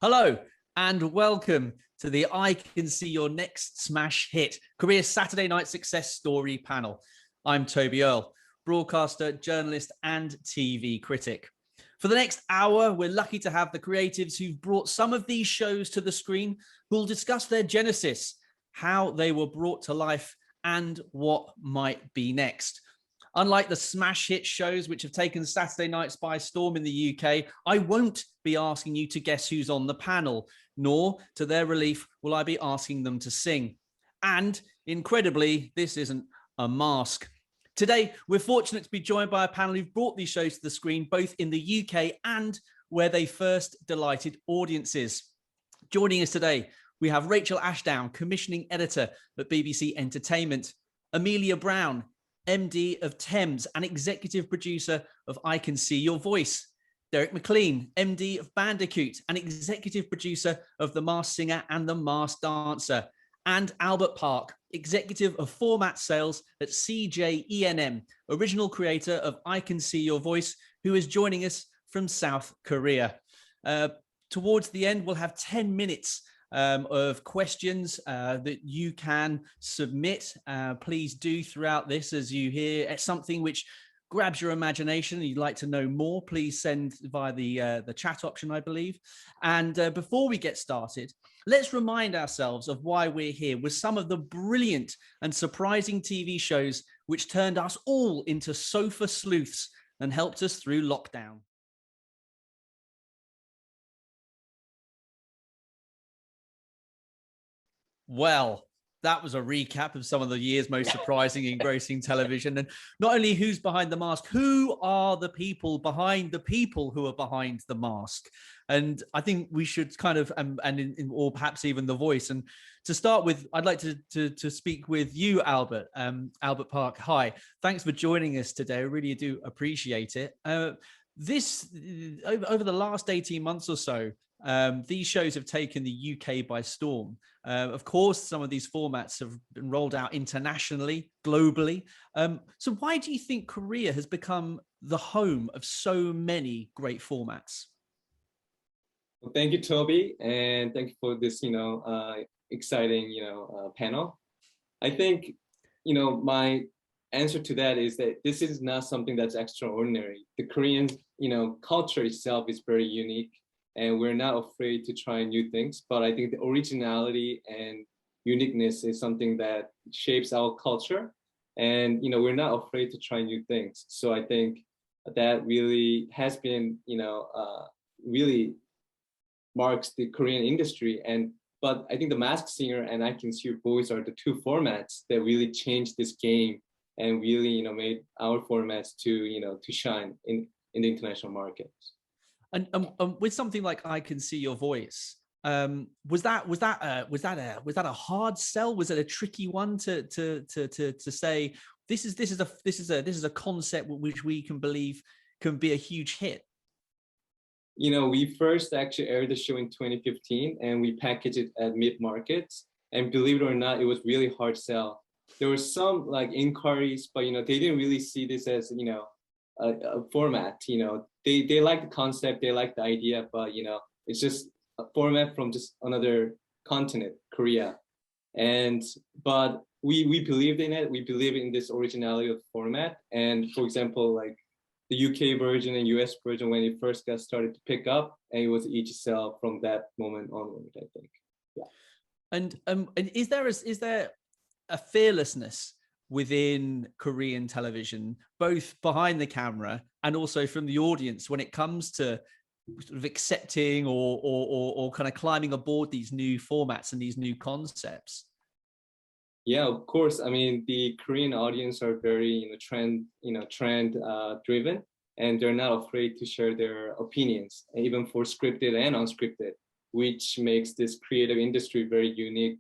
Hello and welcome to the I Can See Your Next Smash Hit Career Saturday Night Success Story panel. I'm Toby Earle, broadcaster, journalist, and TV critic. For the next hour, we're lucky to have the creatives who've brought some of these shows to the screen, who'll discuss their genesis, how they were brought to life, and what might be next. Unlike the smash hit shows which have taken Saturday nights by storm in the UK, I won't be asking you to guess who's on the panel, nor, to their relief, will I be asking them to sing. And, incredibly, this isn't a mask. Today, we're fortunate to be joined by a panel who've brought these shows to the screen, both in the UK and where they first delighted audiences. Joining us today, we have Rachel Ashdown, commissioning editor at BBC Entertainment, Amelia Brown, MD of Thames and executive producer of I Can See Your Voice, Derek McLean, MD of Bandicoot and executive producer of The Masked Singer and The Masked Dancer, and Albert Park, executive of format sales at CJENM, original creator of I Can See Your Voice, who is joining us from South Korea. Towards the end, we'll have 10 minutes of questions that you can submit. Please do throughout this, as you hear something which grabs your imagination and you'd like to know more, please send via the chat option, I believe. And before we get started, let's remind ourselves of why we're here with some of the brilliant and surprising TV shows which turned us all into sofa sleuths and helped us through lockdown. Well, that was a recap of some of the year's most surprising, engrossing television. And not only who's behind the mask, who are the people behind the people who are behind the mask? And I think we should kind of, or perhaps even The Voice. And to start with, I'd like to speak with you, Albert. Albert Park, hi. Thanks for joining us today. I really do appreciate it. Over the last 18 months or so, these shows have taken the UK by storm. Of course, some of these formats have been rolled out internationally, globally. So why do you think Korea has become the home of so many great formats? Well, thank you, Toby, and thank you for this, exciting, panel. I think, my answer to that is that this is not something that's extraordinary. The Korean, culture itself is very unique, and we're not afraid to try new things. But I think the originality and uniqueness is something that shapes our culture. And, we're not afraid to try new things. So I think that really has been, really marks the Korean industry. But I think The Masked Singer and I Can See Your Voice are the two formats that really changed this game and really, made our formats to shine in the international markets. And with something like I Can See Your Voice, was that a hard sell? Was it a tricky one to say this is a concept which we can believe can be a huge hit? We first actually aired the show in 2015 and we packaged it at mid-markets. And believe it or not, it was really hard sell. There were some like inquiries, but they didn't really see this as a format. They like the concept, they like the idea, but it's just a format from just another continent, Korea. But we believed in it. We believe in this originality of the format. And for example, like the UK version and US version, when it first got started to pick up, and it was each sell from that moment onward, I think. Yeah. And is there a fearlessness within Korean television, both behind the camera and also from the audience, when it comes to sort of accepting or kind of climbing aboard these new formats and these new concepts? Yeah, of course. I mean, the Korean audience are very, trend driven, and they're not afraid to share their opinions, even for scripted and unscripted, which makes this creative industry very unique,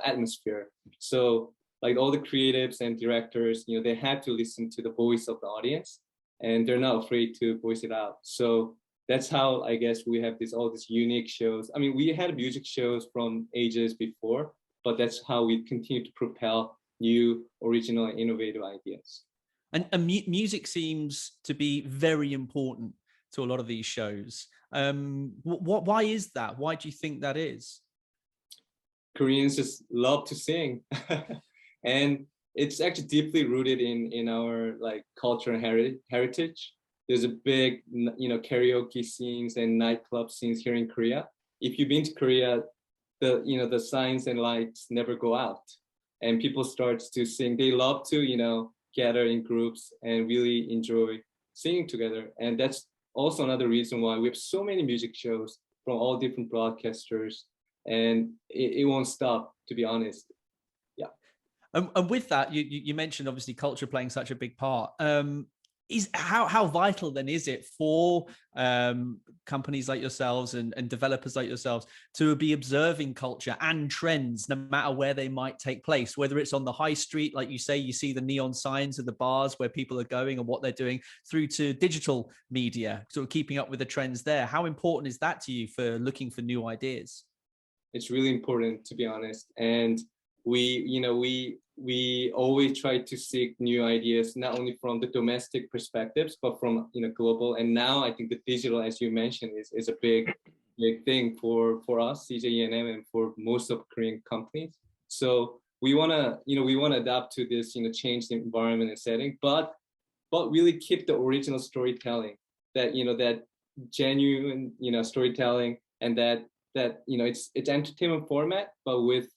atmosphere. So, like all the creatives and directors, they had to listen to the voice of the audience, and they're not afraid to voice it out. So that's how I guess we have all these unique shows. I mean, we had music shows from ages before, but that's how we continue to propel new, original, and innovative ideas. And music seems to be very important to a lot of these shows. Why is that? Why do you think that is? Koreans just love to sing, and it's actually deeply rooted in our like culture and heritage. There's a big, karaoke scenes and nightclub scenes here in Korea. If you've been to Korea, the signs and lights never go out, and people start to sing. They love to, gather in groups and really enjoy singing together. And that's also another reason why we have so many music shows from all different broadcasters, and it won't stop, to be honest. Yeah. And with that, you mentioned obviously culture playing such a big part. Is how vital then is it for companies like yourselves and developers like yourselves to be observing culture and trends, no matter where they might take place, whether it's on the high street, like you say, you see the neon signs of the bars where people are going and what they're doing, through to digital media, sort of keeping up with the trends there. How important is that to you for looking for new ideas? It's really important, to be honest. And we always try to seek new ideas, not only from the domestic perspectives, but from global. And now I think the digital, as you mentioned, is a big thing for us, CJENM, and for most of Korean companies. So we wanna adapt to this changed environment and setting, but really keep the original storytelling, that genuine storytelling, and that it's entertainment format, but with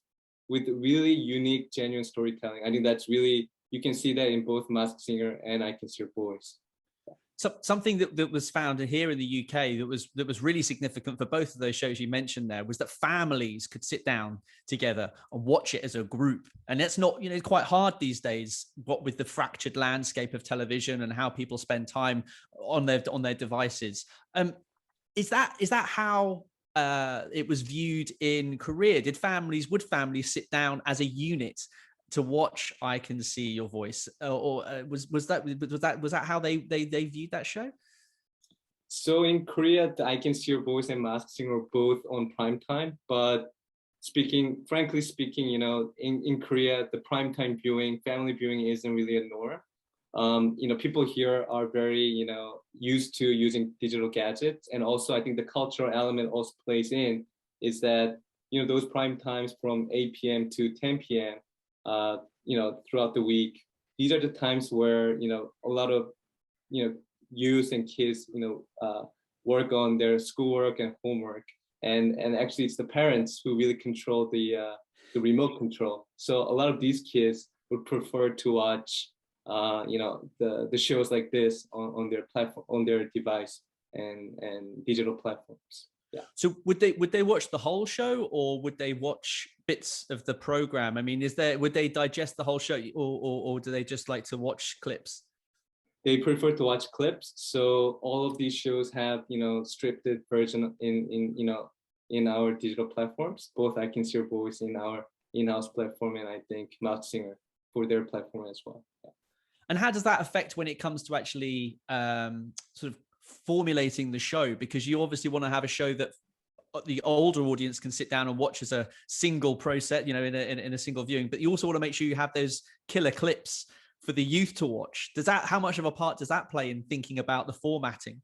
really unique, genuine storytelling. I think that's really, you can see that in both Masked Singer and I Can See Your Voice. So something that was found here in the UK that was really significant for both of those shows you mentioned there was that families could sit down together and watch it as a group. And that's not, quite hard these days, what with the fractured landscape of television and how people spend time on their devices. Is that how it was viewed in Korea? Would families sit down as a unit to watch I Can See Your Voice, or was that how they viewed that show? So in Korea, the I Can See Your Voice and Masked Singer are both on prime time. But frankly speaking, in Korea, the prime time viewing, family viewing isn't really a norm. People here are very, used to using digital gadgets. And also I think the cultural element also plays in, is that, those prime times from 8 p.m. to 10 p.m., throughout the week, these are the times where, a lot of, youth and kids, work on their schoolwork and homework. And actually it's the parents who really control the remote control. So a lot of these kids would prefer to watch the shows like this on their platform, on their device and digital platforms. Yeah. So would they watch the whole show, or would they watch bits of the program? I mean, would they digest the whole show, or do they just like to watch clips? They prefer to watch clips. So all of these shows have scripted version in our digital platforms. Both I Can See Your Voice in our in-house platform, and I think Masked Singer for their platform as well. Yeah. And how does that affect when it comes to actually sort of formulating the show? Because you obviously want to have a show that the older audience can sit down and watch as a single process, in a single viewing, but you also want to make sure you have those killer clips for the youth to watch. How much of a part does that play in thinking about the formatting?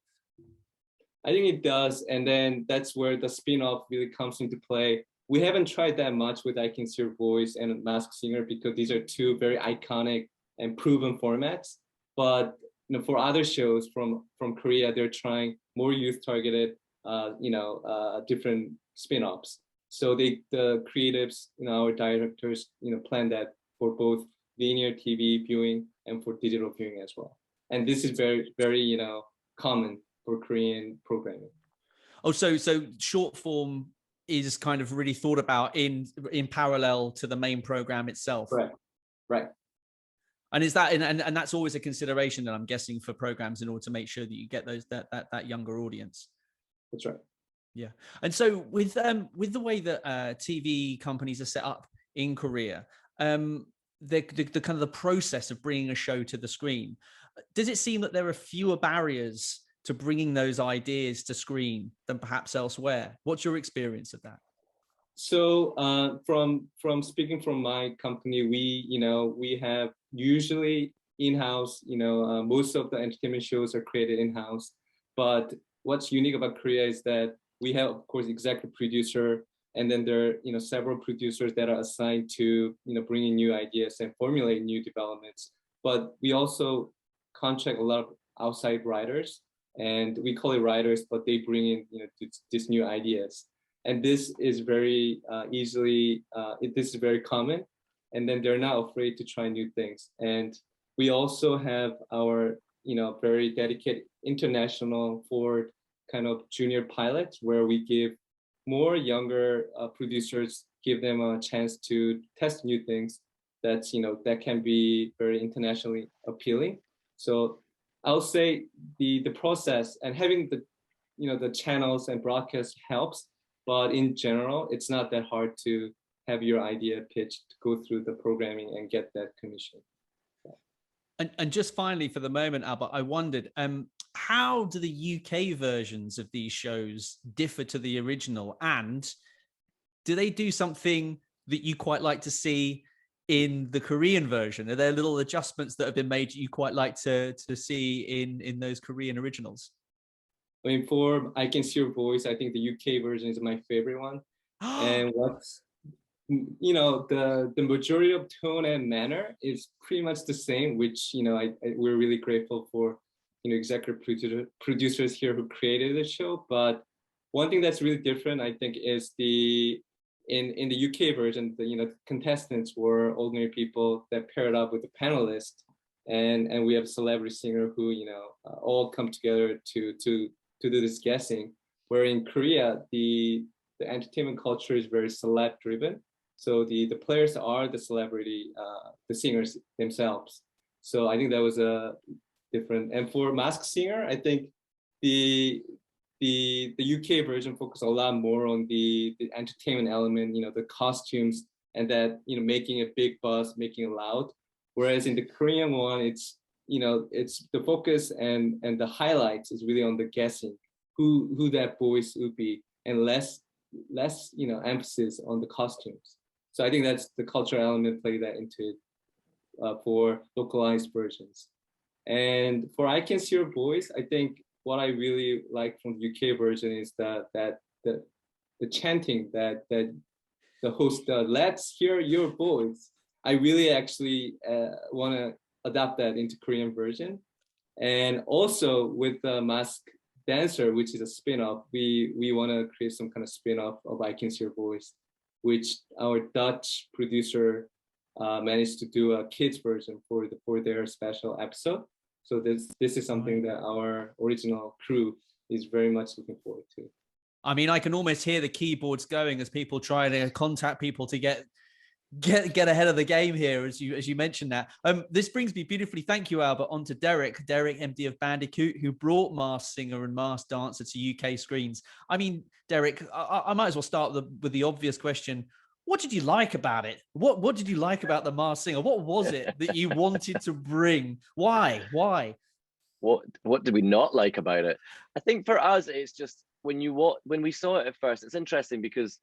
I think it does. And then that's where the spin-off really comes into play. We haven't tried that much with I Can See Your Voice and Masked Singer, because these are two very iconic and proven formats. But for other shows from Korea, they're trying more youth targeted, different spin-offs. So the creatives, our directors, plan that for both linear TV viewing and for digital viewing as well. And this is very, very, common for Korean programming. Oh, so short form is kind of really thought about in parallel to the main program itself. Right. And is that and that's always a consideration that I'm guessing for programs, in order to make sure that you get that younger audience. That's right. Yeah. And so with the way that TV companies are set up in Korea, the kind of the process of bringing a show to the screen, does it seem that there are fewer barriers to bringing those ideas to screen than perhaps elsewhere? What's your experience of that? So from speaking from my company, we have usually in-house, most of the entertainment shows are created in-house. But what's unique about Korea is that we have, of course, executive producer, and then there are several producers that are assigned to bring in new ideas and formulate new developments. But we also contract a lot of outside writers, and we call it writers, but they bring in these new ideas. And this is very this is very common. And then they're not afraid to try new things. And we also have our very dedicated international forward kind of junior pilots, where we give more younger producers, give them a chance to test new things that can be very internationally appealing. So I'll say the process and having the channels and broadcast helps, but in general, it's not that hard to have your idea pitched, go through the programming and get that commission. And just finally, for the moment, Albert, I wondered, how do the UK versions of these shows differ to the original? And do they do something that you quite like to see in the Korean version? Are there little adjustments that have been made that you quite like to see in those Korean originals? I mean, for I Can See Your Voice, I think the UK version is my favorite one. And what's the majority of tone and manner is pretty much the same, which we're really grateful for executive producers here who created the show. But one thing that's really different, I think, is in the UK version, the contestants were ordinary people that paired up with the panelists, and we have a celebrity singer who all come together to do this guessing. Where in Korea, the entertainment culture is very celeb driven. So the players are the celebrity, the singers themselves. So I think that was a different. And for Masked Singer, I think the UK version focused a lot more on the entertainment element, the costumes, and that making a big buzz, making it loud. Whereas in the Korean one, it's the focus and the highlights is really on the guessing who that voice would be, and less emphasis on the costumes. So I think that's the cultural element play that into it for localized versions. And for I Can See Your Voice, I think what I really like from the UK version is that the chanting that the host does, let's hear your voice. I really actually want to adapt that into Korean version. And also with the Masked Dancer, which is a spin-off, we want to create some kind of spin-off of I Can See Your Voice, which our Dutch producer managed to do a kids version for their special episode. So this is something that our original crew is very much looking forward to. I mean, I can almost hear the keyboards going as people try to contact people to get ahead of the game here, as you mentioned that. This brings me beautifully, thank you, Albert, on to Derek, MD of Bandicoot, who brought Masked Singer and Masked Dancer to UK screens. I mean, Derek, I might as well start with the obvious question. What did you like about it? What did you like about the Masked Singer? What was it that you wanted to bring? Why? What did we not like about it? I think for us, it's just when we saw it at first, it's interesting because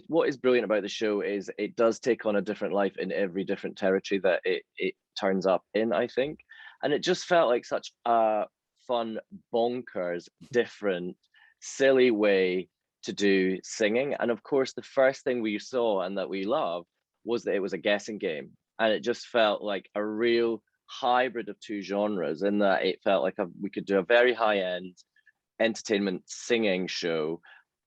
what is brilliant about the show is it does take on a different life in every different territory that it turns up in, I think. And it just felt like such a fun, bonkers, different, silly way to do singing. And of course, the first thing we saw and that we loved was that it was a guessing game. And it just felt like a real hybrid of two genres, in that it felt like we could do a very high-end entertainment singing show,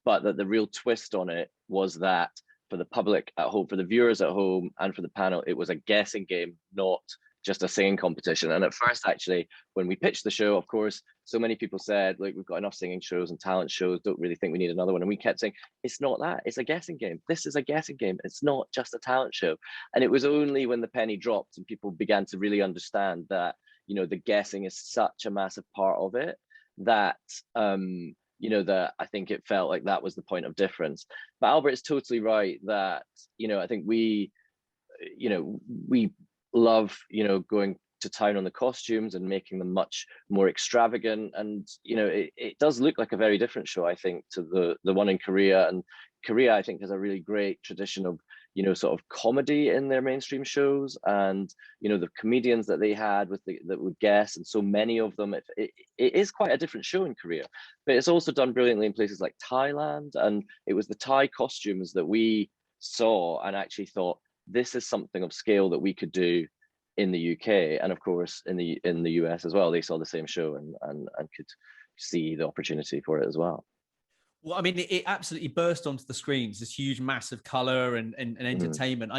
but that the real twist on it was that for the public at home, for the viewers at home, and for the panel, it was a guessing game, not just a singing competition. And at first, actually, when we pitched the show, of course, so many people said, like, we've got enough singing shows and talent shows, don't really think we need another one. And we kept saying, it's not that, it's a guessing game. This is a guessing game. It's not just a talent show. And it was only when the penny dropped and people began to really understand that, the guessing is such a massive part of it, that, that I think it felt like that was the point of difference. But Albert is totally right that, I think we love, going to town on the costumes and making them much more extravagant. And, it does look like a very different show, I think, to the one in Korea. And Korea, I think, has a really great tradition of sort of comedy in their mainstream shows, and the comedians that they had that would guest, and so many of them. It is quite a different show in Korea, but it's also done brilliantly in places like Thailand, and it was the Thai costumes that we saw and actually thought, this is something of scale that we could do in the UK, and of course in the US as well. They saw the same show and could see the opportunity for it as well. Well, I mean, it absolutely burst onto the screens, this huge mass of color and entertainment.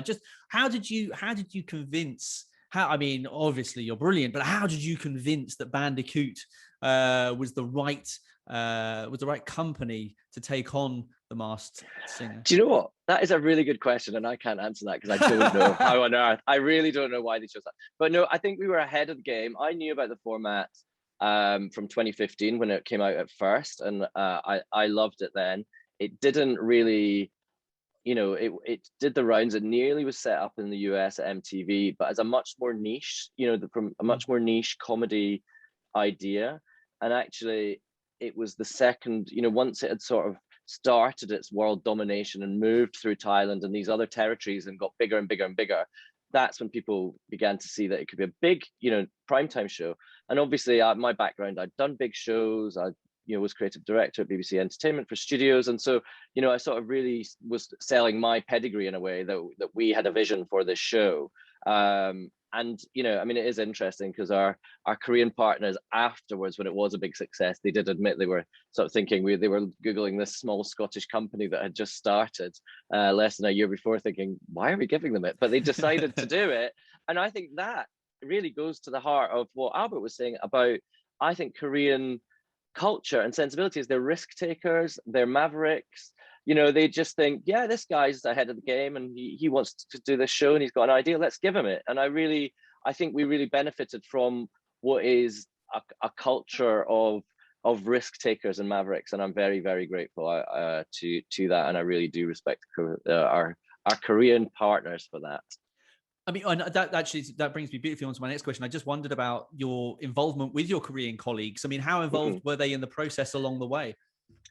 How did you convince, I mean, obviously you're brilliant, but how did you convince that Bandicoot was the right company to take on the Masked Singer? Do you know what? That is a really good question, and I can't answer that because I don't know how on earth. I really don't know why they chose that. But no, I think we were ahead of the game. I knew about the format from 2015 when it came out at first, and I loved it then. It didn't really, it did the rounds. It nearly was set up in the US at MTV, but as a much more niche, from a much more niche comedy idea. And actually, it was the second, once it had sort of started its world domination and moved through Thailand and these other territories and got bigger and bigger and bigger, that's when people began to see that it could be a big, primetime show. And obviously, my background, I'd done big shows. I, was creative director at BBC Entertainment for studios, and so, I sort of really was selling my pedigree in a way that we had a vision for this show. And I mean, it is interesting because our Korean partners afterwards, when it was a big success, they did admit they were sort of thinking they were Googling this small Scottish company that had just started less than a year before, thinking, why are we giving them it? But they decided to do it. And I think that really goes to the heart of what Albert was saying about, I think, Korean culture and sensibilities. They're risk takers, they're mavericks. They just think, yeah, this guy's ahead of the game and he wants to do this show and he's got an idea, let's give him it. And I think we really benefited from what is a culture of risk takers and mavericks, and I'm very, very grateful to that, and I really do respect our Korean partners for that. I mean, that brings me beautifully on to my next question. I just wondered about your involvement with your Korean colleagues. I mean, how involved were they in the process along the way?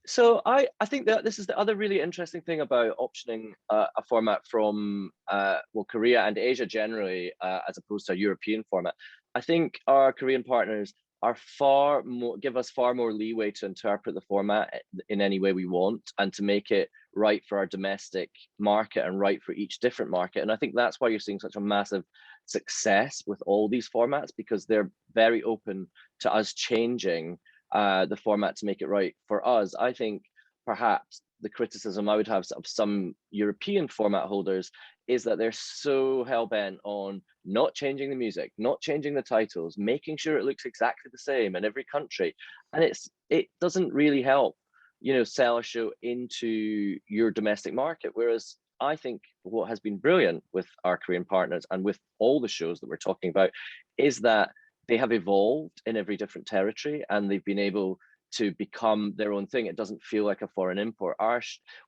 So I think that this is the other really interesting thing about optioning a format from Korea and Asia generally, as opposed to a European format. I think our Korean partners are give us far more leeway to interpret the format in any way we want and to make it right for our domestic market and right for each different market. And I think that's why you're seeing such a massive success with all these formats, because they're very open to us changing the format to make it right for us. I think perhaps the criticism I would have of some European format holders is that they're so hell-bent on not changing the music, not changing the titles, making sure it looks exactly the same in every country. And it doesn't really help, sell a show into your domestic market. Whereas I think what has been brilliant with our Korean partners and with all the shows that we're talking about is that they have evolved in every different territory and they've been able to become their own thing. It doesn't feel like a foreign import.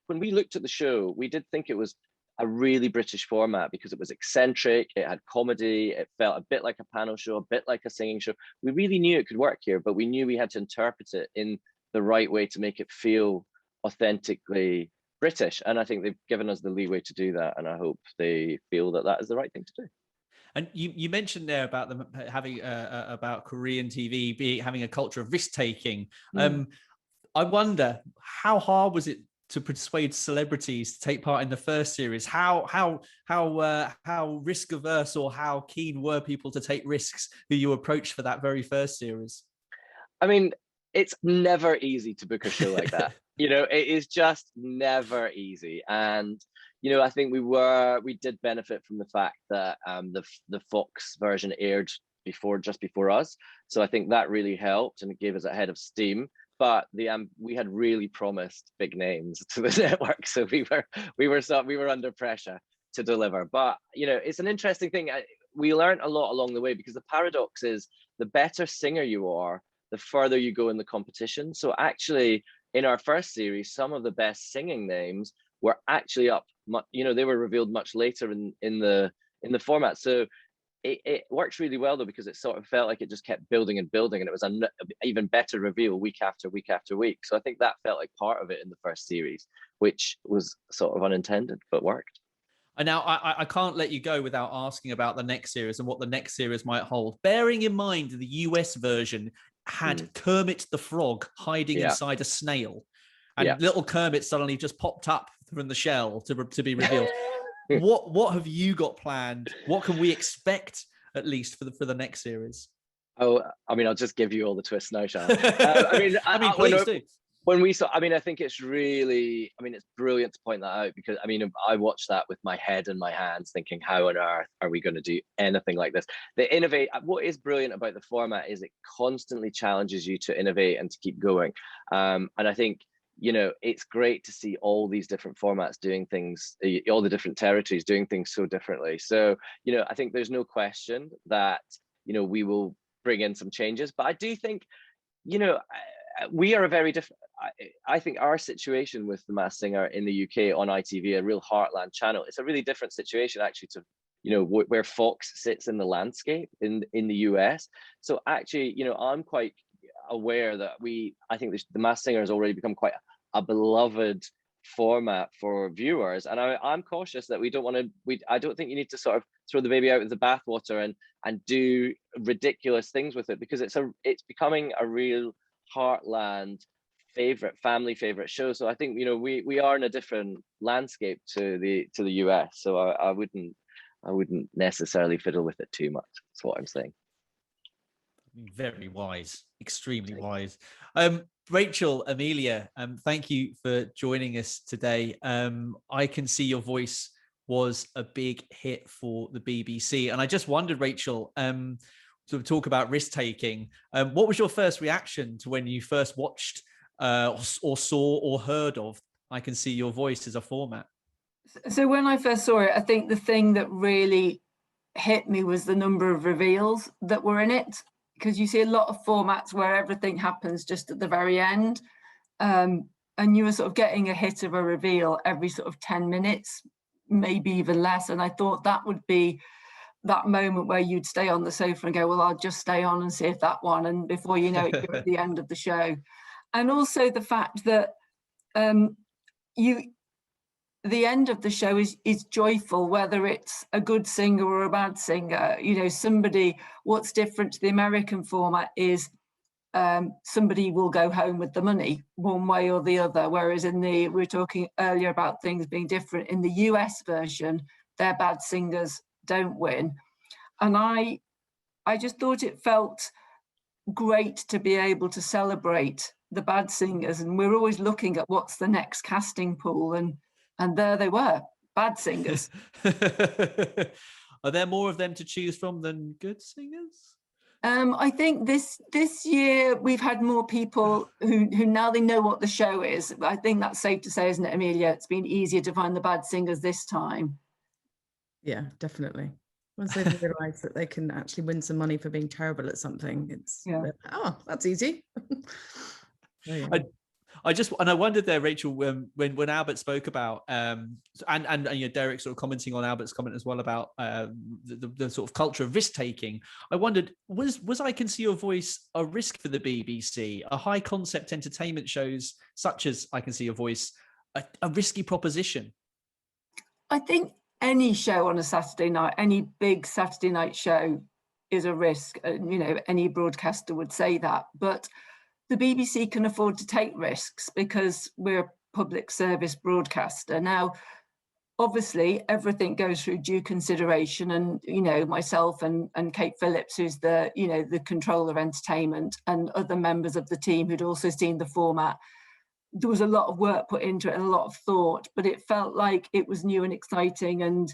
When we looked at the show, we did think it was a really British format because it was eccentric, it had comedy, it felt a bit like a panel show, a bit like a singing show. We really knew it could work here, but we knew we had to interpret it in the right way to make it feel authentically British. And I think they've given us the leeway to do that. And I hope they feel that that is the right thing to do. And you mentioned there about them having about Korean TV having a culture of risk taking. I wonder, how hard was it to persuade celebrities to take part in the first series? How risk averse or how keen were people to take risks who you approached for that very first series? I mean, it's never easy to book a show like that. It is just never easy. And I think we did benefit from the fact that the Fox version aired just before us, so I think that really helped and it gave us a head of steam. But we had really promised big names to the network, so we were under pressure to deliver. But it's an interesting thing. We learned a lot along the way, because the paradox is the better singer you are, the further you go in the competition. So actually, in our first series, some of the best singing names were actually up. They were revealed much later in the format. So it works really well though, because it sort of felt like it just kept building and building, and it was an even better reveal week after week after week. So I think that felt like part of it in the first series, which was sort of unintended but worked. And now I can't let you go without asking about the next series and what the next series might hold. Bearing in mind the US version had Kermit the Frog hiding inside a snail, and little Kermit suddenly just popped up from the shell to be revealed. What have you got planned? What can we expect at least for the next series? Oh, I mean, I'll just give you all the twists now, shall I? Please do. When we saw, I mean, I think it's really, I mean, it's brilliant to point that out, because I mean, I watched that with my head in my hands thinking, how on earth are we going to do anything like this? They innovate. What is brilliant about the format is it constantly challenges you to innovate and to keep going. And I think, you know, it's great to see all these different formats doing things, all the different territories doing things so differently. So, you know, I think there's no question that, you know, we will bring in some changes, but I do think, you know, we are a very different, I think our situation with The Masked Singer in the UK on ITV, a real heartland channel, it's a really different situation actually to, you know, where Fox sits in the landscape in the US. So actually, you know, I'm quite aware that I think The Masked Singer has already become quite a beloved format for viewers, and I'm cautious that we don't want to. I don't think you need to sort of throw the baby out with the bathwater and do ridiculous things with it, because it's becoming a real heartland family favorite show. So I think, you know, we are in a different landscape to the US. So I wouldn't necessarily fiddle with it too much. That's what I'm saying. Very wise, extremely wise. Rachel, Amelia, thank you for joining us today. I Can See Your Voice was a big hit for the BBC, and I just wondered, Rachel, to talk about risk taking. What was your first reaction to when you first watched or saw or heard of I Can See Your Voice as a format? So when I first saw it, I think the thing that really hit me was the number of reveals that were in it, because you see a lot of formats where everything happens just at the very end, and you were sort of getting a hit of a reveal every sort of 10 minutes, maybe even less. And I thought that would be that moment where you'd stay on the sofa and go, well, I'll just stay on and see if that one, and before you know it, you're at the end of the show. And also the fact that the end of the show is joyful, whether it's a good singer or a bad singer. You know, what's different to the American format is somebody will go home with the money one way or the other, whereas we were talking earlier about things being different. In the US version, their bad singers don't win. And I just thought it felt great to be able to celebrate the bad singers, and we're always looking at what's the next casting pool, and there they were, bad singers. Are there more of them to choose from than good singers? I think this year we've had more people who now they know what the show is. I think that's safe to say, isn't it, Amelia? It's been easier to find the bad singers this time. Yeah, definitely. Once they've realised that they can actually win some money for being terrible at something, it's that's easy. I wondered there, Rachel, when Albert spoke about and you know, Derek sort of commenting on Albert's comment as well about the sort of culture of risk taking. I wondered, was I Can See Your Voice a risk for the BBC? A high concept entertainment shows such as I Can See Your Voice a risky proposition? I think any show on a Saturday night, any big Saturday night show, is a risk. You know, any broadcaster would say that, but the BBC can afford to take risks because we're a public service broadcaster. Now, obviously, everything goes through due consideration, and you know, myself and Kate Phillips, who's the controller of entertainment, and other members of the team who'd also seen the format. There was a lot of work put into it and a lot of thought, but it felt like it was new and exciting, and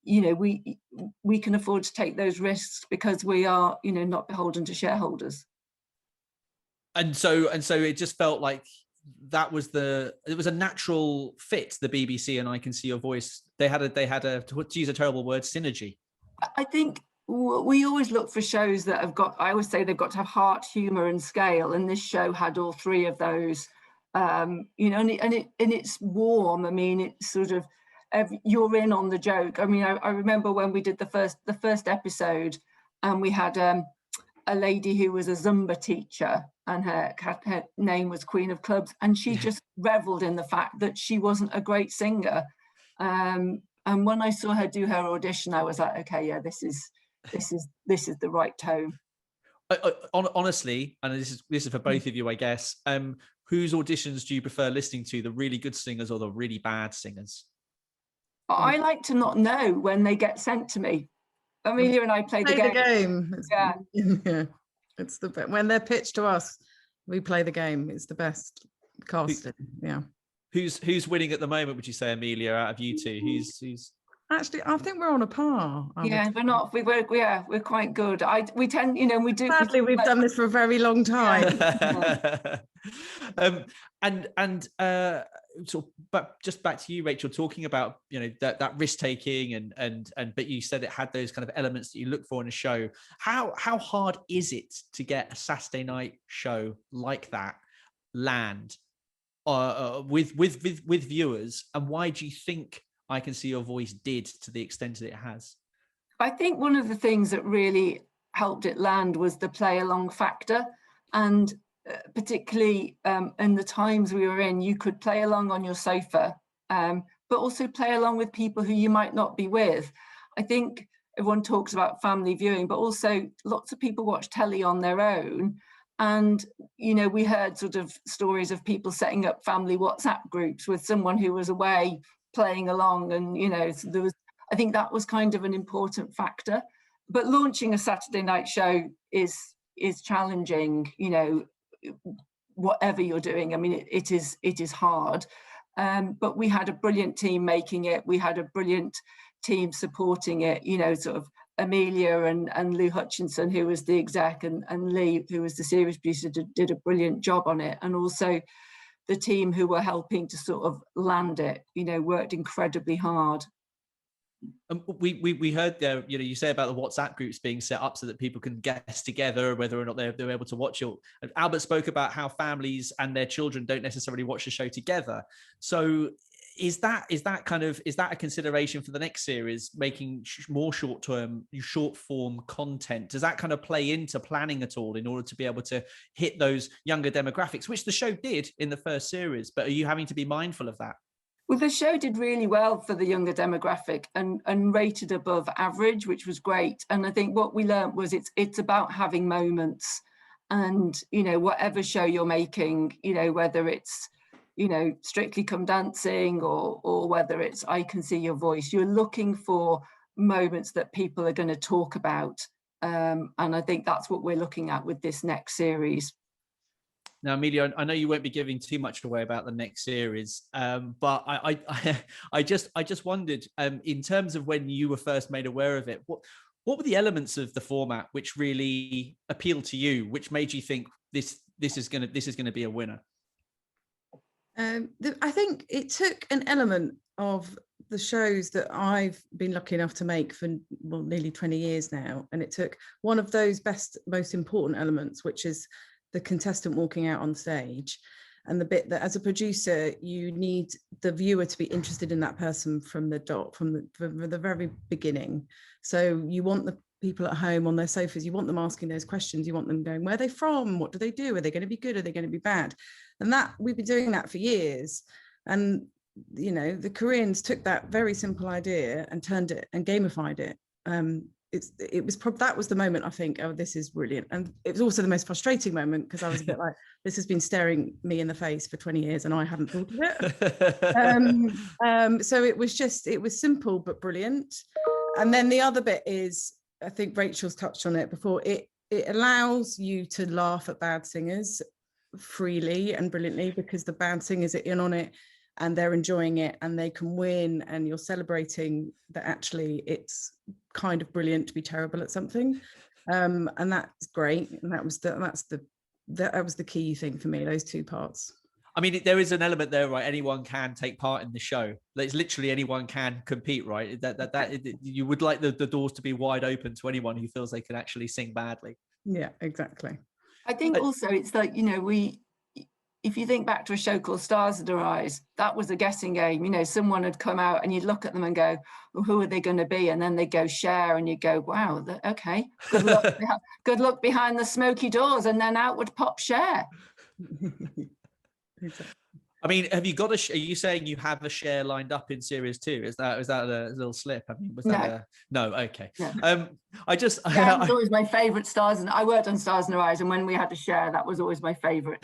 you know, we can afford to take those risks because we are, you know, not beholden to shareholders. And so it just felt like it was a natural fit, the BBC and I Can See Your Voice. They had a to use a terrible word, synergy. I think we always look for shows that have got, I always say they've got to have heart, humour and scale, and this show had all three of those. You know, and it's warm. I mean, it's sort of, you're in on the joke. I mean, I remember when we did the first episode, and we had a lady who was a Zumba teacher, and her name was Queen of Clubs, and she just reveled in the fact that she wasn't a great singer. And And when I saw her do her audition, I was like, okay, yeah, this is the right tone. Honestly, and this is for both of you, I guess. Whose auditions do you prefer listening to, the really good singers or the really bad singers? I like to not know when they get sent to me. Amelia and I play the game. Yeah. Yeah, it's the best. When they're pitched to us, we play the game. It's the best casting. Yeah. Who's winning at the moment, would you say, Amelia, out of you two? Who's Actually, I think we're on a par. Yeah, we're quite good. We tend, we do. Sadly, we've done this for a very long time. But just back to you, Rachel, talking about that risk taking and but you said it had those kind of elements that you look for in a show. How hard is it to get a Saturday night show like that land with viewers, and why do you think I Can See Your Voice did to the extent that it has? I think one of the things that really helped it land was the play along factor, and particularly in the times we were in, you could play along on your sofa, but also play along with people who you might not be with. I think everyone talks about family viewing, but also lots of people watch telly on their own. And, we heard sort of stories of people setting up family WhatsApp groups with someone who was away playing along. And, so I think that was kind of an important factor. But launching a Saturday night show is challenging, whatever you're doing. I mean, it is hard. But we had a brilliant team making it. We had a brilliant team supporting it, sort of Amelia and Lou Hutchinson, who was the exec, and Lee, who was the series producer, did a brilliant job on it. And also the team who were helping to sort of land it, worked incredibly hard. We heard there, you say about the WhatsApp groups being set up so that people can guest together, whether or not they're able to watch it. Albert spoke about how families and their children don't necessarily watch the show together. So is that a consideration for the next series, making more short form content? Does that kind of play into planning at all in order to be able to hit those younger demographics, which the show did in the first series? But are you having to be mindful of that? Well, the show did really well for the younger demographic and rated above average, which was great. And I think what we learned was it's about having moments, and whatever show you're making, whether it's Strictly Come Dancing or whether it's I Can See Your Voice, you're looking for moments that people are going to talk about. And I think that's what we're looking at with this next series. Now, Amelia, I know you won't be giving too much away about the next series, but I just wondered, in terms of when you were first made aware of it, what were the elements of the format which really appealed to you, which made you think this is going to be a winner? I think it took an element of the shows that I've been lucky enough to make for nearly 20 years now, and it took one of those most important elements, which is the contestant walking out on stage, and the bit that as a producer you need the viewer to be interested in that person from the very beginning. So you want the people at home on their sofas, you want them asking those questions, you want them going, where are they from, what do they do, are they going to be good, are they going to be bad? And that we've been doing that for years. And the Koreans took that very simple idea and turned it and gamified it. That was the moment I think, oh, this is brilliant. And it was also the most frustrating moment, because I was a bit like, this has been staring me in the face for 20 years and I hadn't thought of it. So it was simple but brilliant. And then the other bit is, I think Rachel's touched on it before, it allows you to laugh at bad singers freely and brilliantly, because the bad singers are in on it and they're enjoying it and they can win, and you're celebrating that actually it's kind of brilliant to be terrible at something, and that's great. And that was the key thing for me, those two parts. I mean, there is an element there, right? Anyone can take part in the show. It's literally anyone can compete, right? That you would like the doors to be wide open to anyone who feels they can actually sing badly. Yeah, exactly. I think also it's like, if you think back to a show called Stars in Our Eyes, that was a guessing game. Someone had come out and you'd look at them and go, well, who are they going to be? And then they go Cher, and you go, wow, okay, good luck behind the smoky doors. And then out would pop Cher. I mean, have you got are you saying you have a share lined up in series 2? Is that a little slip? I mean, was that no? Okay. No. I just Dan was always my favourite Stars, and I worked on Stars in Their Eyes, and when we had to share, that was always my favourite.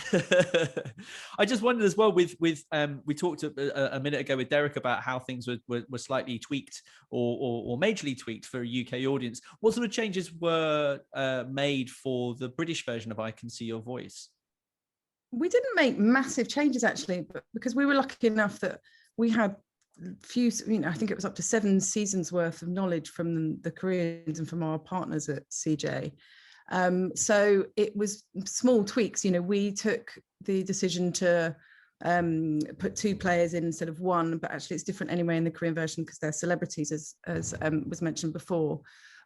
I just wondered as well with we talked a minute ago with Derek about how things were slightly tweaked or majorly tweaked for a UK audience. What sort of changes were made for the British version of I Can See Your Voice? We didn't make massive changes actually, but because we were lucky enough that we had few, I think it was up to 7 seasons worth of knowledge from the Koreans and from our partners at CJ. So it was small tweaks. We took the decision to put 2 players in instead of 1, but actually it's different anyway in the Korean version because they're celebrities, as was mentioned before.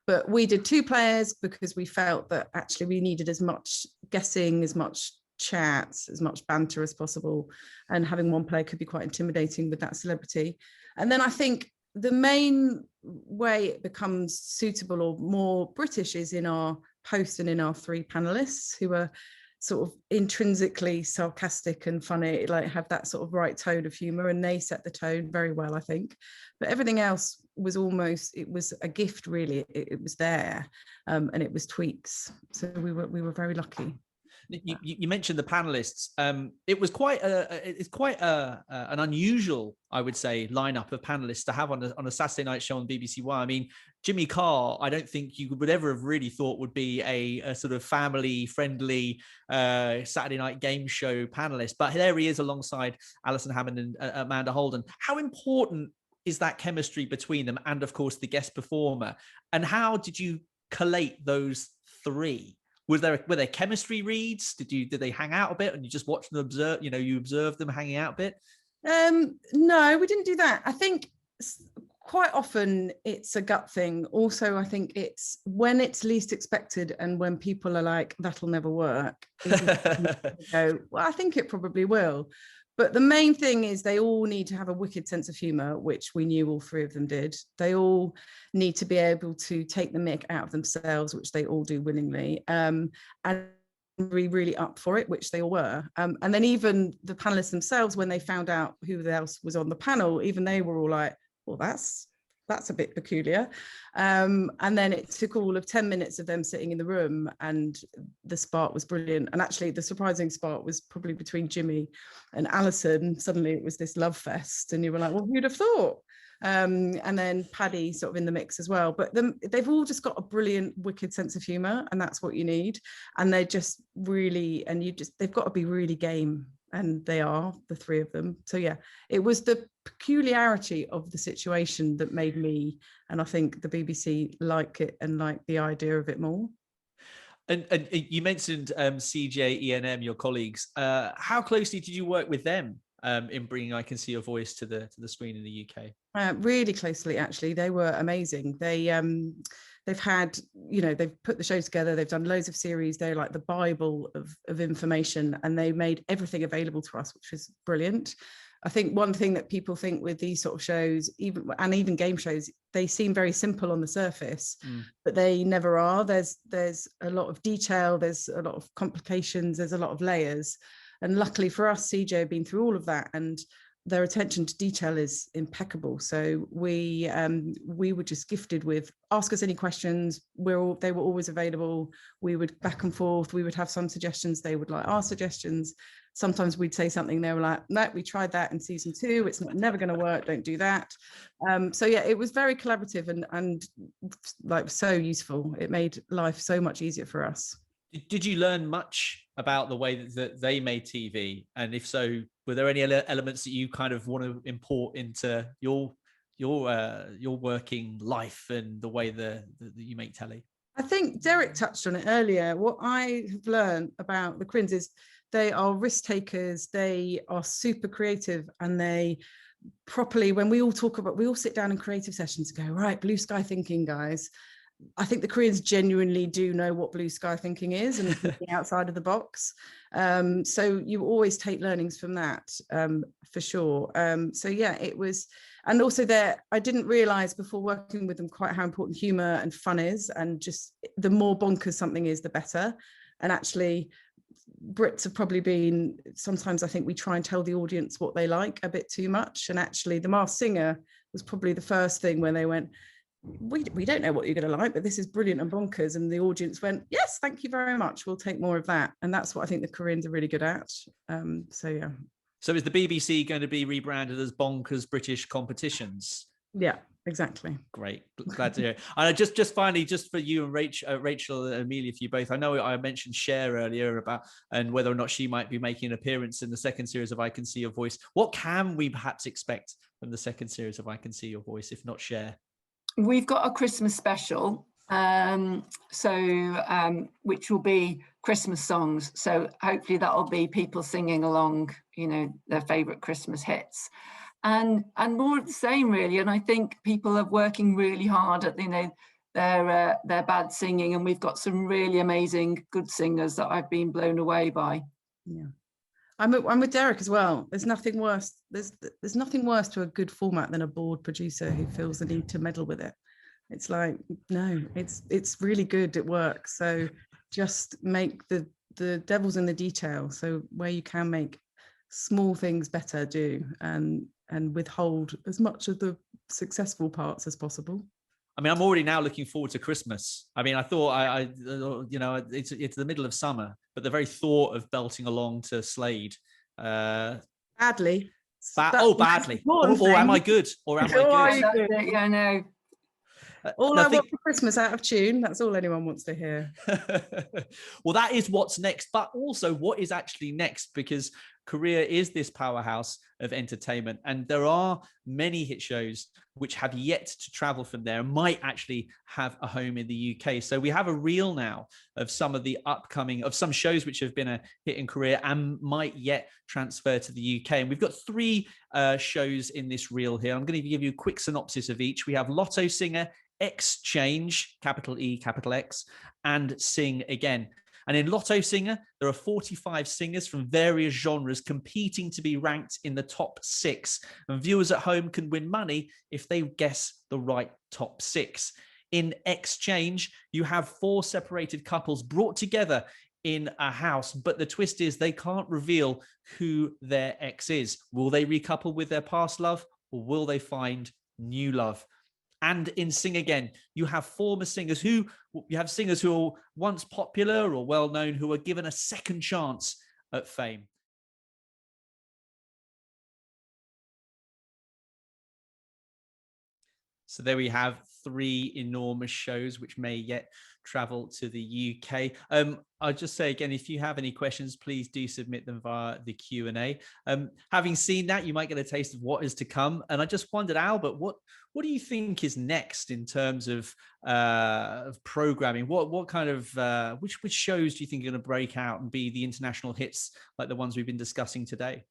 But we did 2 players because we felt that actually we needed as much guessing, as much chats, as much banter as possible, and having 1 player could be quite intimidating with that celebrity. And then I think the main way it becomes suitable or more British is in our post and in our 3 panelists who are sort of intrinsically sarcastic and funny, like have that sort of right tone of humor, and they set the tone very well, I think. But everything else was it was a gift really. It was there, and it was tweaks. So we were very lucky. You mentioned the panelists. It was quite an unusual, I would say, lineup of panelists to have on a Saturday night show on BBC One. I mean, Jimmy Carr, I don't think you would ever have really thought would be a sort of family-friendly Saturday night game show panelist, but there he is alongside Alison Hammond and Amanda Holden. How important is that chemistry between them, and of course the guest performer? And how did you collate those 3? Were there chemistry reads? Did they hang out a bit and you just watched them observe? You observed them hanging out a bit? No, we didn't do that. I think quite often it's a gut thing. Also, I think it's when it's least expected and when people are like, that'll never work. Go, well, I think it probably will. But the main thing is they all need to have a wicked sense of humour, which we knew all 3 of them did. They all need to be able to take the mick out of themselves, which they all do willingly, and be really up for it, which they all were. And then even the panelists themselves, when they found out who else was on the panel, even they were all like, well, that's a bit peculiar. And then it took all of 10 minutes of them sitting in the room, and the spark was brilliant. And actually the surprising spark was probably between Jimmy and Alison. Suddenly it was this love fest, and you were like, well, who'd have thought? And then Paddy sort of in the mix as well. But they've all just got a brilliant, wicked sense of humour, and that's what you need. And they're just really, they've got to be really game. And they are, the 3 of them. So yeah, it was the peculiarity of the situation that made me, and I think the BBC, like it and like the idea of it more. And you mentioned CJ, ENM, your colleagues. How closely did you work with them in bringing I Can See Your Voice to the screen in the UK? Really closely, actually. They were amazing. They've had, they've put the show together, they've done loads of series, they're like the Bible of information, and they made everything available to us, which was brilliant. I think one thing that people think with these sort of shows, even game shows, they seem very simple on the surface, but they never are. There's a lot of detail, there's a lot of complications, there's a lot of layers. And luckily for us, CJ have been through all of that, and their attention to detail is impeccable. So we were just gifted with ask us any questions. They were always available. We would back and forth. We would have some suggestions. They would like our suggestions. Sometimes we'd say something. They were like, no, we tried that in season 2. It's never going to work. Don't do that. So yeah, it was very collaborative and like so useful. It made life so much easier for us. Did you learn much about the way that they made TV? And if so, were there any elements that you kind of want to import into your working life and the way that you make telly? I think Derek touched on it earlier. What I have learned about the Quins is they are risk takers. They are super creative, and they properly, when we all sit down in creative sessions and go, right, blue sky thinking, guys. I think the Koreans genuinely do know what blue sky thinking is and thinking outside of the box. So you always take learnings from that, for sure. So yeah, it was, and also I didn't realize before working with them quite how important humor and fun is, and just the more bonkers something is, the better. And actually Brits have probably been, sometimes I think we try and tell the audience what they like a bit too much. And actually The Masked Singer was probably the first thing when they went, we don't know what you're going to like, but this is brilliant and bonkers. And the audience went, yes, thank you very much. We'll take more of that. And that's what I think the Koreans are really good at. So yeah. So is the BBC going to be rebranded as Bonkers British Competitions? Yeah, exactly. Great, glad to hear it. And just finally, just for you and Rachel and Amelia, for you both, I know I mentioned Cher earlier about and whether or not she might be making an appearance in the second series of I Can See Your Voice. What can we perhaps expect from the second series of I Can See Your Voice, if not Cher? We've got a Christmas special, which will be Christmas songs. So hopefully that'll be people singing along, you know, their favourite Christmas hits. And more of the same, really. And I think people are working really hard at, you know, their bad singing, and we've got some really amazing good singers that I've been blown away by. Yeah, I'm with Derek as well. There's nothing worse. There's nothing worse to a good format than a bored producer who feels the need to meddle with it. It's like, no, it's really good. It works. So just make the devil's in the detail. So where you can make small things better, do, and withhold as much of the successful parts as possible. I mean, I'm already now looking forward to Christmas. I mean, I thought you know, it's the middle of summer, but the very thought of belting along to Slade. Badly. Badly. Or am I good? Or am I good? Yeah, I know. All I want for Christmas out of tune. That's all anyone wants to hear. Well, that is what's next, but also what is actually next, because Korea is this powerhouse of entertainment, and there are many hit shows which have yet to travel from there and might actually have a home in the UK. So we have a reel now of some of the upcoming, of some shows which have been a hit in Korea and might yet transfer to the UK. And we've got three shows in this reel here. I'm going to give you a quick synopsis of each. We have Lotto Singer, Exchange, capital E, capital X, and Sing Again. And in Lotto Singer, there are 45 singers from various genres competing to be ranked in the top 6. And viewers at home can win money if they guess the right top 6. In Exchange, you have 4 separated couples brought together in a house, but the twist is they can't reveal who their ex is. Will they recouple with their past love, or will they find new love? And in Sing Again, you have former singers who are once popular or well-known who are given a second chance at fame. So there we have 3 enormous shows which may yet travel to the UK. I'll just say again, if you have any questions, please do submit them via the Q&A. Having seen that, you might get a taste of what is to come. And I just wondered, Albert, what do you think is next in terms of programming? What kind of which shows do you think are going to break out and be the international hits like the ones we've been discussing today?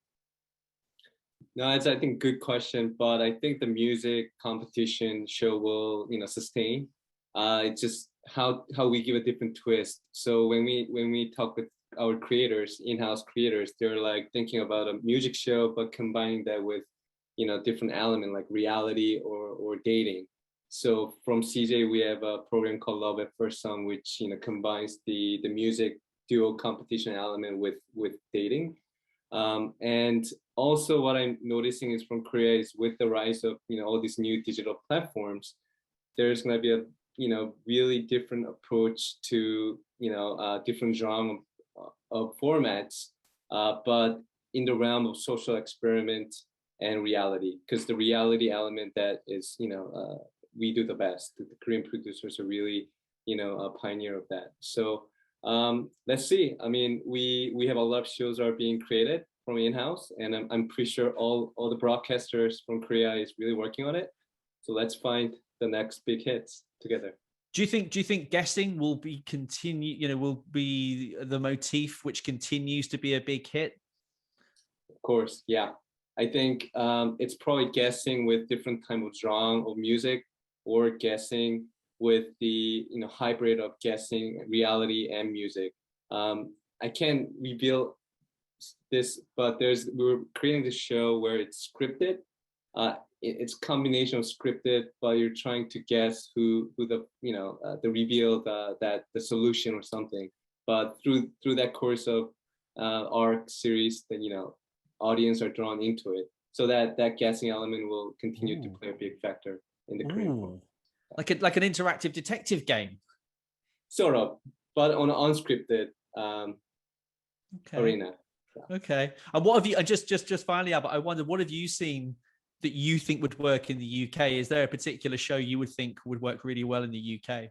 No, it's, I think, good question, but I think the music competition show will, you know, sustain. It's just how we give a different twist. So when we talk with our creators, in-house creators, they're like thinking about a music show, but combining that with, you know, different element like reality or dating. So from CJ, we have a program called Love at First Song, which, you know, combines the music duo competition element with dating. And also what I'm noticing is from Korea is with the rise of, you know, all these new digital platforms, there's going to be a, you know, really different approach to, you know, different genre of formats, but in the realm of social experiment and reality, because the reality element that is, you know, we do the best. The Korean producers are really, you know, a pioneer of that. So let's see. I mean, we have a lot of shows are being created from in-house, and I'm pretty sure all the broadcasters from Korea is really working on it. So let's find the next big hits together. Do you think guessing will be will be the motif which continues to be a big hit? Of course, yeah. I think it's probably guessing with different type of genre of music, or guessing with the, you know, hybrid of guessing reality and music. I can't reveal this, but we're creating this show where it's scripted. It's combination of scripted, but you're trying to guess who the, you know, the reveal, the solution or something. But through that course of arc series, then audience are drawn into it. So that guessing element will continue to play a big factor in the Korean form. Like an interactive detective game. Sort of, but on an unscripted arena. Okay. And what have you? And just finally, Albert, I wonder, what have you seen that you think would work in the UK? Is there a particular show you would think would work really well in the UK?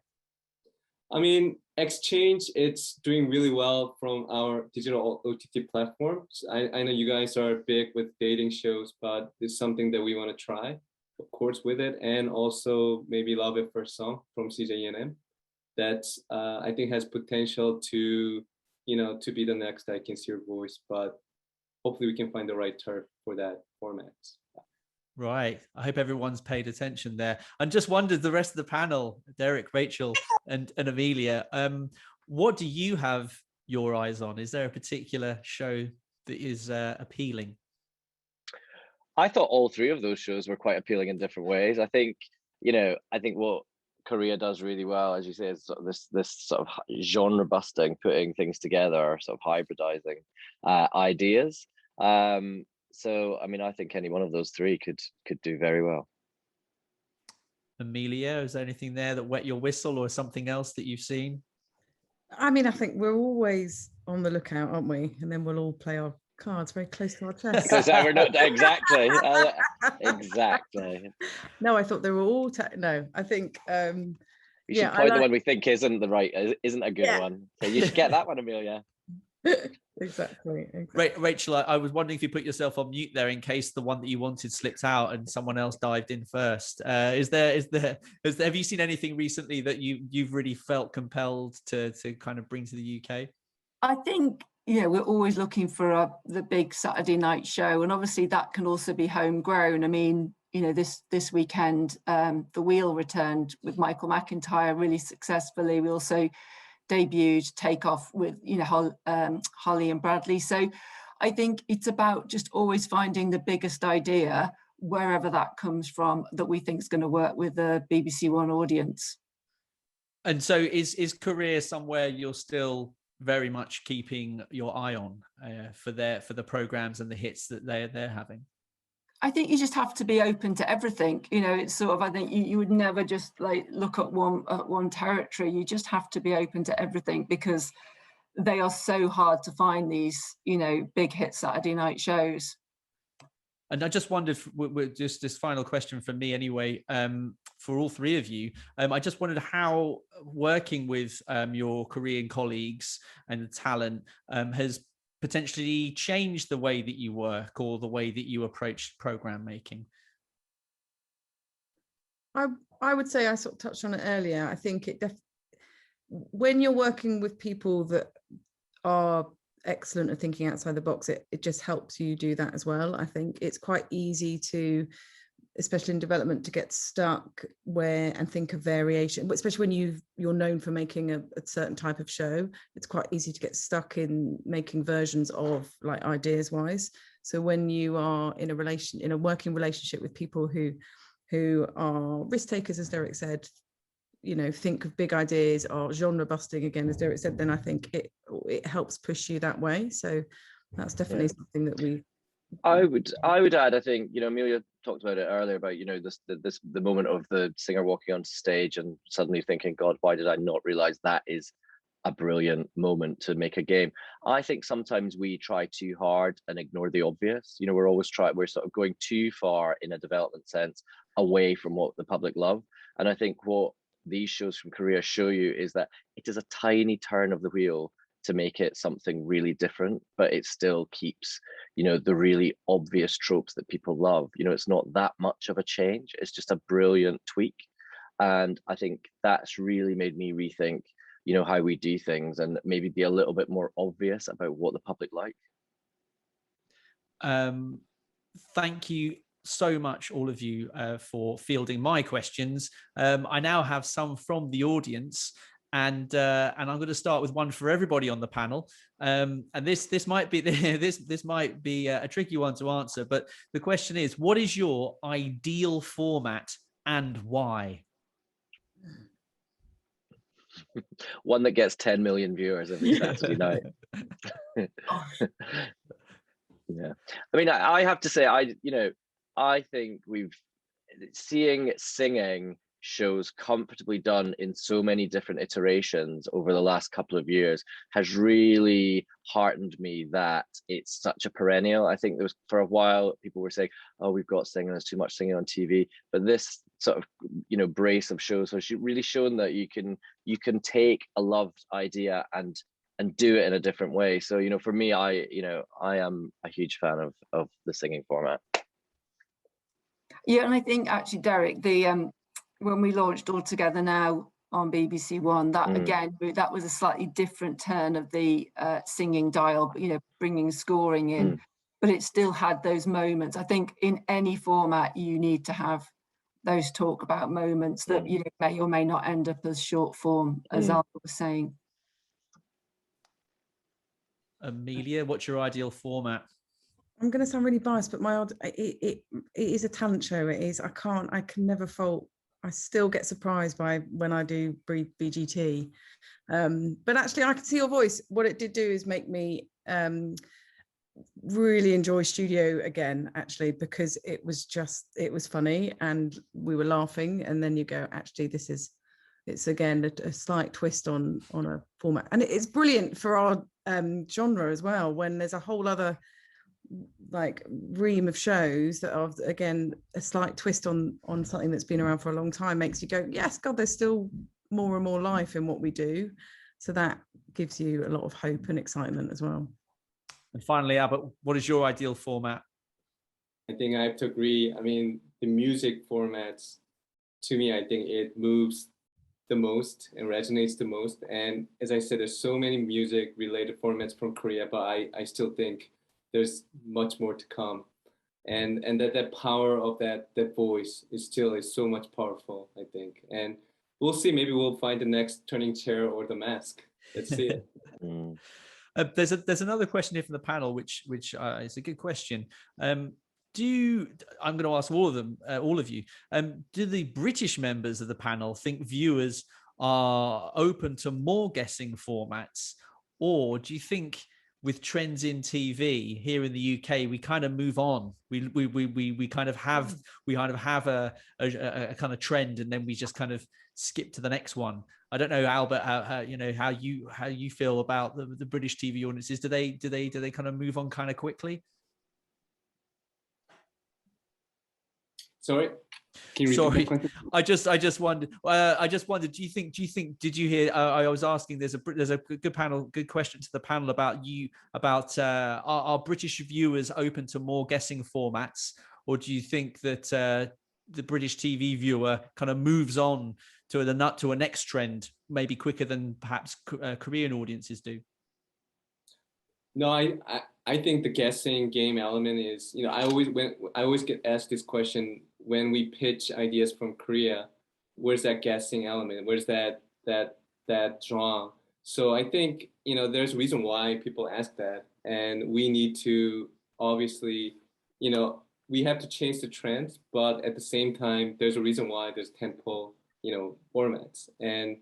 I mean, Exchange, it's doing really well from our digital OTT platforms. I know you guys are big with dating shows, but it's something that we want to try, of course, with it. And also maybe Love at First Song from CJNM. That's, I think, has potential to, to be the next I Can See Your Voice, but hopefully we can find the right turf for that format. Right. I hope everyone's paid attention there. And just wondered, the rest of the panel, Derek, Rachel, and Amelia, what do you have your eyes on? Is there a particular show that is appealing? I thought all three of those shows were quite appealing in different ways. I think what Korea does really well, as you say, is sort of this sort of genre busting, putting things together, sort of hybridizing ideas. So, I mean, I think any one of those three could do very well. Amelia, is there anything there that wet your whistle or something else that you've seen? I mean, I think we're always on the lookout, aren't we? And then we'll all play our cards very close to our chest. Because we're not exactly. Exactly. No, I thought they were all. No, I think. We should point the one we think isn't a good one. So you should get that one, Amelia. Exactly. Rachel, I was wondering if you put yourself on mute there in case the one that you wanted slipped out and someone else dived in first. Have you seen anything recently that you've really felt compelled to kind of bring to the UK? I think, we're always looking for the big Saturday night show, and obviously that can also be homegrown. I mean, this weekend, The Wheel returned with Michael McIntyre really successfully. We also debuted Take Off with Holly and Bradley. So I think it's about just always finding the biggest idea, wherever that comes from, that we think is going to work with the BBC One audience. And so is Korea somewhere you're still very much keeping your eye on for the programs and the hits that they're having? I think you just have to be open to everything. It's sort of, I think you would never just look at one territory. You just have to be open to everything, because they are so hard to find, these, big hit Saturday night shows. And I just wondered, just this final question from me anyway, for all three of you, I just wondered how working with your Korean colleagues and the talent has potentially changed the way that you work or the way that you approach program making? I would say, I sort of touched on it earlier. I think when you're working with people that are excellent at thinking outside the box, it just helps you do that as well. I think it's quite easy to, especially in development, to get stuck and think of variation, especially when you're known for making a certain type of show. It's quite easy to get stuck in making versions of, like, ideas wise. So when you are in a working relationship with people who are risk takers, as Derek said, think of big ideas, or genre busting again, as Derek said, then I think it helps push you that way. So that's definitely something that I would add, I think, Amelia talked about it earlier about, the moment of the singer walking on stage and suddenly thinking, God, why did I not realize that is a brilliant moment to make a game? I think sometimes we try too hard and ignore the obvious. We're sort of going too far in a development sense away from what the public love. And I think what these shows from Korea show you is that it is a tiny turn of the wheel to make it something really different, but it still keeps, the really obvious tropes that people love. It's not that much of a change. It's just a brilliant tweak. And I think that's really made me rethink, how we do things, and maybe be a little bit more obvious about what the public like. Thank you so much, all of you, for fielding my questions. I now have some from the audience. And I'm going to start with one for everybody on the panel. And this might be this might be a tricky one to answer, but the question is, what is your ideal format and why? One that gets 10 million viewers every Saturday night. Yeah, I mean, I have to say, I think seeing singing shows comfortably done in so many different iterations over the last couple of years has really heartened me that it's such a perennial. I think there was, for a while, people were saying, oh, we've got singing, there's too much singing on TV, but this sort of brace of shows has really shown that you can take a loved idea and do it in a different way. So for me, I am a huge fan of the singing format. Yeah, and I think actually, Derek, when we launched All Together Now on BBC One, that again, that was a slightly different turn of the singing dial, bringing scoring in, but it still had those moments. I think in any format, you need to have those talk about moments that may or may not end up as short form, as Alba was saying. Amelia, what's your ideal format? I'm going to sound really biased, but it is a talent show. It is. I can never fault. I still get surprised by when I do BGT. But actually, I can see your voice. What it did do is make me really enjoy studio again, actually, because it was funny and we were laughing. And then you go, actually, it's again a slight twist on a format. And it's brilliant for our genre as well, when there's a whole other ream of shows that are, again, a slight twist on something that's been around for a long time, makes you go, yes, God, there's still more and more life in what we do. So that gives you a lot of hope and excitement as well. And finally, Albert, what is your ideal format? I think I have to agree. I mean, the music formats, to me, I think it moves the most and resonates the most. And as I said, there's so many music related formats from Korea, but I still think there's much more to come, and that power of that voice is so much powerful, I think. And we'll see, maybe we'll find the next Turning Chair or The Mask. Let's see it. There's another question here from the panel, which is a good question. I'm going to ask all of them, all of you. Do the British members of the panel think viewers are open to more guessing formats, or do you think with trends in TV here in the UK, we kind of move on? We kind of have a kind of trend, and then we just kind of skip to the next one. I don't know, Albert, how you feel about the British TV audiences. Do they kind of move on kind of quickly? Sorry. Can you repeat the question? I just wondered. Do you think? Did you hear? I was asking. There's a good question to the panel about are British viewers open to more guessing formats, or do you think that the British TV viewer kind of moves on to a next trend maybe quicker than perhaps Korean audiences do? No, I think the guessing game element is, I always get asked this question when we pitch ideas from Korea. Where's that guessing element? Where's that draw? So I think, there's a reason why people ask that, and we need to obviously, we have to change the trends, but at the same time, there's a reason why there's tentpole, formats. And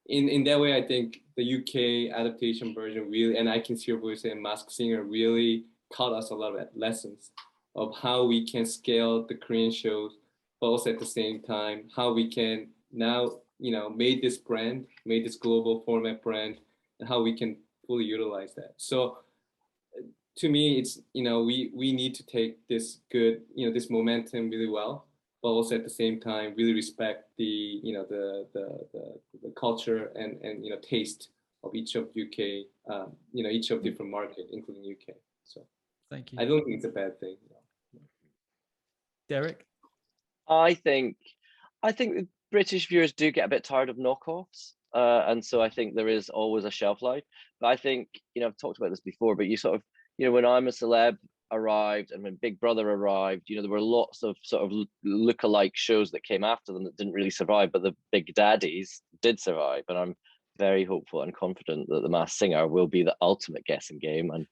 in that way, I think the UK adaptation version really, and I Can See Your Voice and Masked Singer really taught us a lot of lessons of how we can scale the Korean shows, but also at the same time, how we can now, made this global format brand, and how we can fully utilize that. So to me, it's, we need to take this good, this momentum really well, but also at the same time really respect the the culture and taste of each of UK, each of different market, including UK. So thank you. I don't think it's a bad thing. Derek? I think the British viewers do get a bit tired of knockoffs, and so I think there is always a shelf life. But I think, I've talked about this before, but you sort of, when I'm a Celeb arrived and when Big Brother arrived, there were lots of sort of look-alike shows that came after them that didn't really survive, but the big daddies did survive. And I'm very hopeful and confident that The Masked Singer will be the ultimate guessing game. And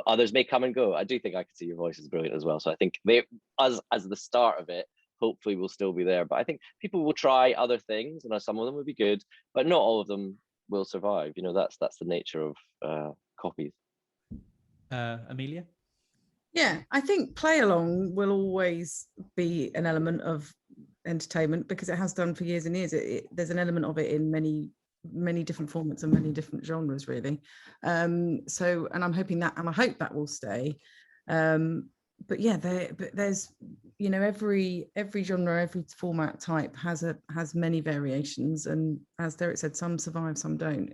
others may come and go. I do think I Can See Your Voice is brilliant as well. So I think they, as the start of it, hopefully will still be there. But I think people will try other things, and some of them will be good, but not all of them will survive. You know, that's the nature of copies. Amelia? Yeah, I think play along will always be an element of entertainment because it has done for years and years. There's an element of it in many different formats and many different genres, really. So, and I'm hoping that, and I hope that will stay. But yeah, there's, you know, every genre, every format type has many variations, and as Derek said, some survive, some don't.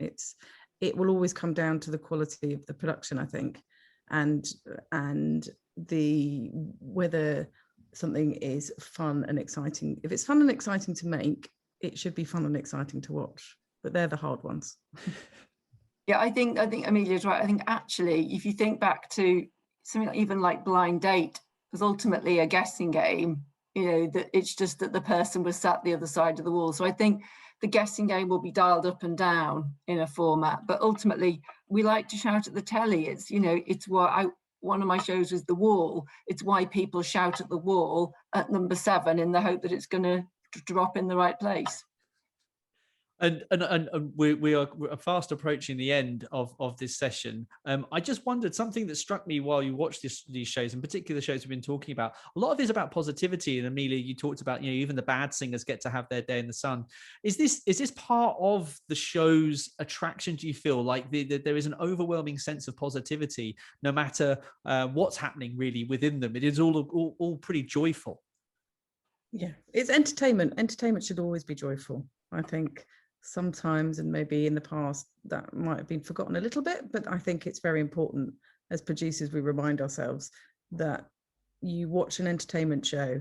It will always come down to the quality of the production, I think, and the whether something is fun and exciting. If it's fun and exciting to make, it should be fun and exciting to watch. But they're the hard ones. Yeah, I think Amelia's right. I think actually, if you think back to something even like Blind Date, was ultimately a guessing game. You know, that it's just that the person was sat the other side of the wall. So I think the guessing game will be dialed up and down in a format, but ultimately we like to shout at the telly. It's, you know, it's what one of my shows was The Wall. It's why people shout at the wall at number 7 in the hope that it's going to drop in the right place. And we are fast approaching the end of this session. I just wondered something that struck me while you watched these shows, in particular the shows we've been talking about. A lot of it is about positivity. And Amelia, you talked about, you know, even the bad singers get to have their day in the sun. Is this part of the show's attraction? Do you feel like there is an overwhelming sense of positivity, no matter what's happening really within them? It is all pretty joyful. Yeah, it's entertainment. Entertainment should always be joyful, I think. Sometimes, and maybe in the past, that might have been forgotten a little bit, but I think it's very important as producers we remind ourselves that you watch an entertainment show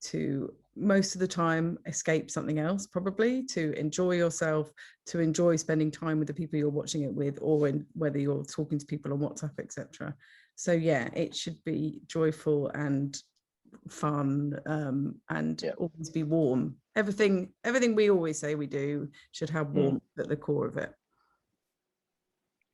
to most of the time escape something else, probably to enjoy yourself, to enjoy spending time with the people you're watching it with, or whether you're talking to people on WhatsApp, etc. So yeah, it should be joyful and fun, and always be warm. Everything we always say we do should have warmth at the core of it.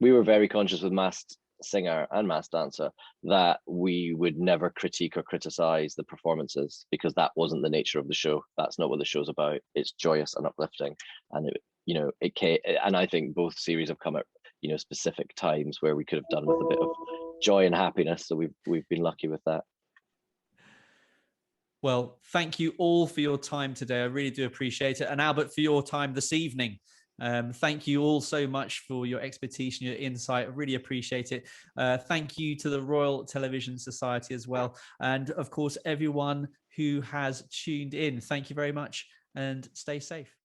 We were very conscious with Masked Singer and Masked Dancer that we would never critique or criticize the performances, because that wasn't the nature of the show. That's not what the show's about. It's joyous and uplifting, and and I think both series have come at, you know, specific times where we could have done with a bit of joy and happiness. So we've been lucky with that. Well, thank you all for your time today. I really do appreciate it. And Albert, for your time this evening. Thank you all so much for your expertise and your insight. I really appreciate it. Thank you to the Royal Television Society as well. And of course, everyone who has tuned in. Thank you very much and stay safe.